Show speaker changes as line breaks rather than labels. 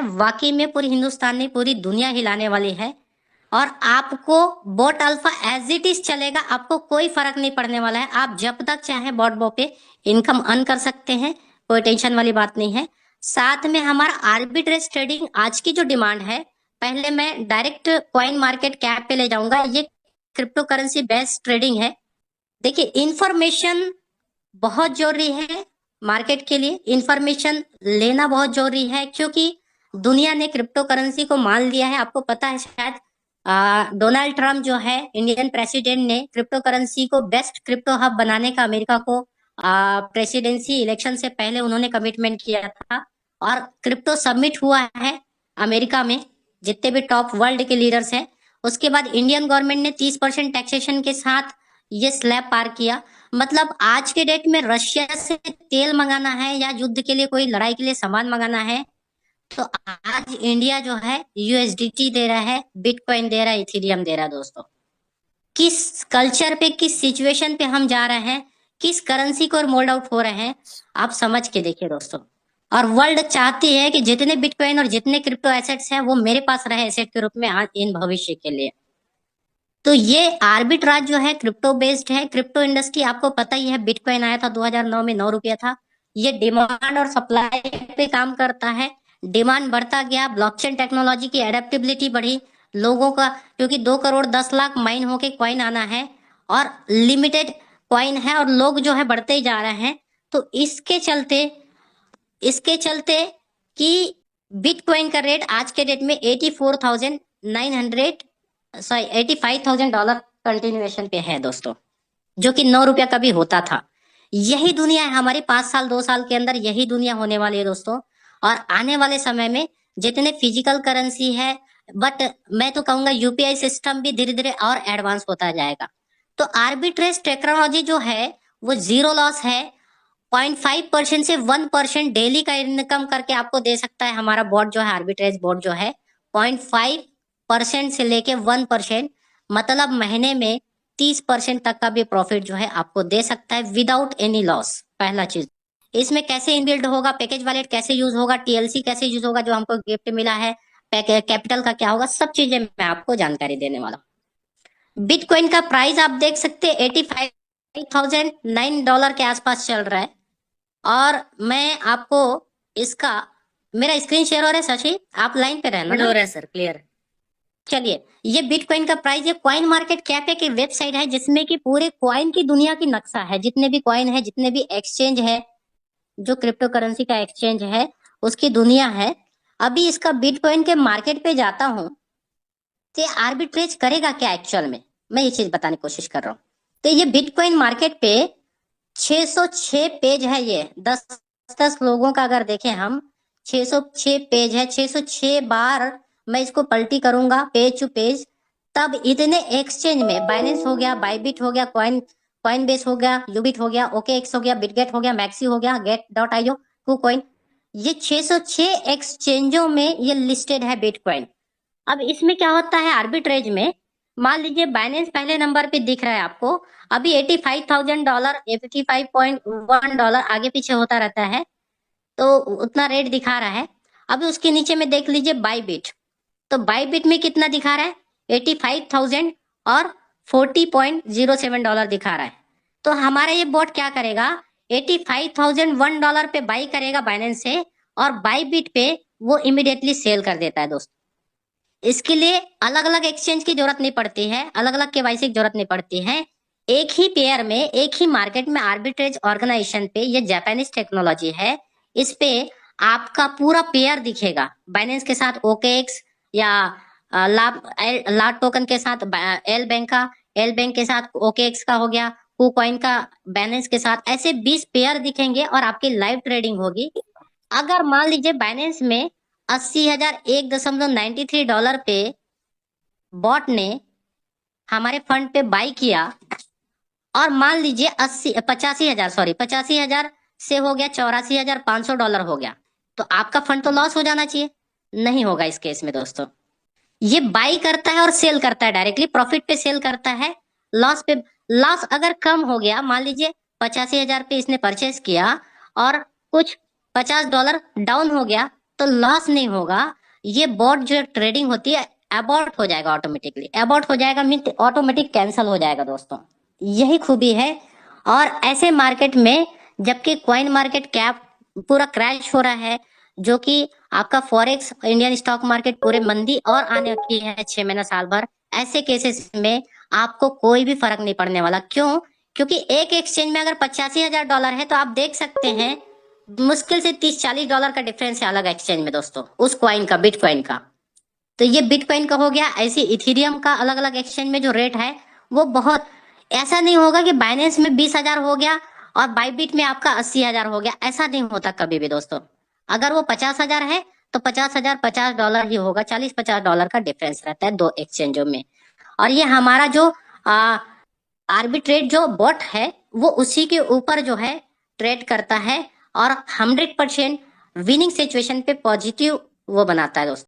वाकई में पूरी हिंदुस्तान नहीं पूरी दुनिया हिलाने वाली है। और आपको bot alpha as it is चलेगा, आपको कोई फर्क नहीं पड़ने वाला है। आप जब तक चाहे बॉट बो पे इनकम अर्न कर सकते हैं, कोई टेंशन वाली बात नहीं है। साथ में हमारा आर्बिट्रेज ट्रेडिंग आज की जो डिमांड है, पहले मैं डायरेक्ट कॉइन मार्केट कैप पे ले जाऊंगा। ये क्रिप्टो करेंसी बेस्ड ट्रेडिंग है। देखिए, इंफॉर्मेशन बहुत जरूरी है मार्केट के लिए। इंफॉर्मेशन लेना बहुत जरूरी है क्योंकि दुनिया ने क्रिप्टो करेंसी को मान लिया है। आपको पता है शायद डोनाल्ड ट्रम्प जो है इंडियन प्रेसिडेंट ने क्रिप्टो करेंसी को बेस्ट क्रिप्टो हब बनाने का अमेरिका को प्रेसिडेंसी इलेक्शन से पहले उन्होंने कमिटमेंट किया था। और क्रिप्टो सबमिट हुआ है अमेरिका में, जितने भी टॉप वर्ल्ड के लीडर्स हैं। उसके बाद इंडियन गवर्नमेंट ने 30% टैक्सेशन के साथ ये स्लैब पार किया। मतलब आज के डेट में रशिया से तेल मंगाना है या युद्ध के लिए कोई लड़ाई के लिए सामान मंगाना है, तो आज इंडिया जो है यूएसडीटी दे रहा है, बिटकॉइन दे रहा है, इथेरियम दे रहा है। दोस्तों, किस कल्चर पे, किस सिचुएशन पे हम जा रहे हैं, किस करेंसी को मोल्ड आउट हो रहे हैं, आप समझ के देखिए दोस्तों। और वर्ल्ड चाहती है कि जितने बिटकॉइन और जितने क्रिप्टो एसेट्स हैं वो मेरे पास रहे एसेट के रूप में आज इन भविष्य के लिए। तो ये आर्बिट्राज जो है क्रिप्टो बेस्ड है। क्रिप्टो इंडस्ट्री आपको पता ही है, बिटकॉइन आया था 2009 में, 9 रुपया था। ये डिमांड और सप्लाई पे काम करता है। डिमांड बढ़ता गया, ब्लॉकचेन टेक्नोलॉजी की एडेप्टेबिलिटी बढ़ी लोगों का, क्योंकि 2 करोड़ 10 लाख माइन होके कॉइन आना है और लिमिटेड कॉइन है और लोग जो है बढ़ते ही जा रहे हैं। तो इसके चलते कि बिटकॉइन का रेट आज के डेट में 85,000 डॉलर कंटिन्यूएशन पे है दोस्तों, जो कि 9 रुपया कभी होता था। यही दुनिया है हमारी 5 साल 2 साल के अंदर, यही दुनिया होने वाली है दोस्तों। और आने वाले समय में जितने फिजिकल करेंसी है, बट मैं तो कहूंगा यूपीआई सिस्टम भी धीरे धीरे और एडवांस होता जाएगा। तो आर्बिट्रेज टेक्नोलॉजी जो है वो जीरो लॉस है। 0.5% से 1% डेली का इनकम करके आपको दे सकता है हमारा बॉट जो है, आर्बिट्रेज बॉट जो है। 0.5% से लेके 1%, मतलब महीने में 30% तक का भी प्रॉफिट जो है आपको दे सकता है विदाउट एनी लॉस। पहला चीज, इसमें कैसे इनबिल्ड होगा, पैकेज वॉलेट कैसे यूज होगा, टीएलसी कैसे यूज होगा जो हमको गिफ्ट मिला है, कैपिटल का क्या होगा, सब चीजें मैं आपको जानकारी देने वाला हूँ। बिटकॉइन का प्राइस आप देख सकते हैं 85,009 डॉलर के आसपास चल रहा है। और मैं आपको इसका, मेरा स्क्रीन शेयर हो रहा है शशि, आप लाइन पे रहना ना।
हो रहा है सर, क्लियर।
चलिए, ये बिटकॉइन का प्राइस, ये कॉइन मार्केट कैप की वेबसाइट है जिसमें कि पूरे कॉइन की दुनिया की नक्शा है। जितने भी कॉइन है, जितने भी एक्सचेंज है, जो क्रिप्टो करेंसी का एक्सचेंज है उसकी दुनिया है। अभी इसका बिटकॉइन के मार्केट पे जाता हूं तो आर्बिट्रेज करेगा क्या एक्चुअल में, मैं ये चीज बताने की कोशिश कर रहा हूँ। तो ये बिटकॉइन मार्केट पे 606 पेज है। ये 10-10 लोगों का अगर देखें हम, 606 पेज है। 606 बार मैं इसको पलटी करूंगा पेज टू पेज, तब इतने एक्सचेंज में बाइनेंस हो गया, बाइबिट हो गया, कॉइन बेस हो गया, यूबिट हो गया, ओके एक्स हो गया, बिटगेट हो गया, मैक्सी हो गया, गेट.io, KuCoin, ये 606 एक्सचेंजों में ये लिस्टेड है बिटकॉइन। अब इसमें क्या होता है आर्बिट्रेज में, मान लीजिए बाइनेंस पहले नंबर पे दिख रहा है आपको, अभी 85,000 डॉलर, 85.1 डॉलर आगे पीछे होता रहता है, तो उतना रेट दिखा रहा है। अभी उसके नीचे में देख लीजिए बाईबिट, तो बाईबिट में कितना दिखा रहा है, 85,000 और 40.07 डॉलर दिखा रहा है। तो हमारा ये बोट क्या करेगा, 85,001 डॉलर पे बाई करेगा बाइनेंस से, और बाईबिट पे वो इमिडिएटली सेल कर देता है दोस्तों। इसके लिए अलग अलग एक्सचेंज की जरूरत नहीं पड़ती है, अलग अलग केवाईसी की जरूरत नहीं पड़ती है। एक ही पेयर में, एक ही मार्केट में आर्बिट्रेज ऑर्गेनाइजेशन पे, ये जापानीज टेक्नोलॉजी है, इस पे आपका पूरा पेयर दिखेगा। बाइनेंस के साथ ओकेएक्स, या लाट टोकन के साथ एल बैंक का, एल बैंक के साथ ओकेएक्स का हो गया, KuCoin का बाइनेंस के साथ, ऐसे 20 पेयर दिखेंगे और आपकी लाइव ट्रेडिंग होगी। अगर मान लीजिए बाइनेंस में 80,001.93 डॉलर पे बॉट ने हमारे फंड पे बाई किया, और मान लीजिए 85,000 से हो गया 84,500 डॉलर हो गया, तो आपका फंड तो लॉस हो जाना चाहिए, नहीं होगा इस केस में दोस्तों। ये बाई करता है और सेल करता है, डायरेक्टली प्रॉफिट पे सेल करता है, लॉस पे। लॉस अगर कम हो गया, मान लीजिए 85,000 पे इसने परचेस किया और कुछ $50 डाउन हो गया, तो तो लॉस नहीं होगा। ये बॉट जो ट्रेडिंग होती है अबॉर्ट हो जाएगा ऑटोमेटिकली। अबॉर्ट हो जाएगा मीन ऑटोमेटिक कैंसिल हो जाएगा दोस्तों, यही खूबी है। और ऐसे मार्केट में जबकि कॉइन मार्केट कैप पूरा क्रैश हो रहा है, जो कि आपका फॉरेक्स इंडियन स्टॉक मार्केट पूरे मंदी और आने की है 6 महीना साल भर, ऐसे केसेस में आपको कोई भी फर्क नहीं पड़ने वाला। क्यों? क्योंकि एक एक्सचेंज में अगर $85,000 है तो आप देख सकते हैं मुश्किल से $30-40 का डिफरेंस है अलग एक्सचेंज में दोस्तों, उस कॉइन का, बिटकॉइन का। तो ये बिटकॉइन का हो गया। ऐसे इथेरियम का अलग अलग एक्सचेंज में जो रेट है वो बहुत, ऐसा नहीं होगा कि बाइनेंस में 20,000 हो गया और बाइबिट में आपका 80,000 हो गया, ऐसा नहीं होता कभी भी दोस्तों। अगर वो 50,000 है तो 50,000 $50 ही होगा, $40-50 का डिफरेंस रहता है दो एक्सचेंजों में। और ये हमारा जो आर्बिट्रेट जो बॉट है वो उसी के ऊपर जो है ट्रेड करता है और 100% विनिंग सिचुएशन पे पॉजिटिव वो बनाता है दोस्तों।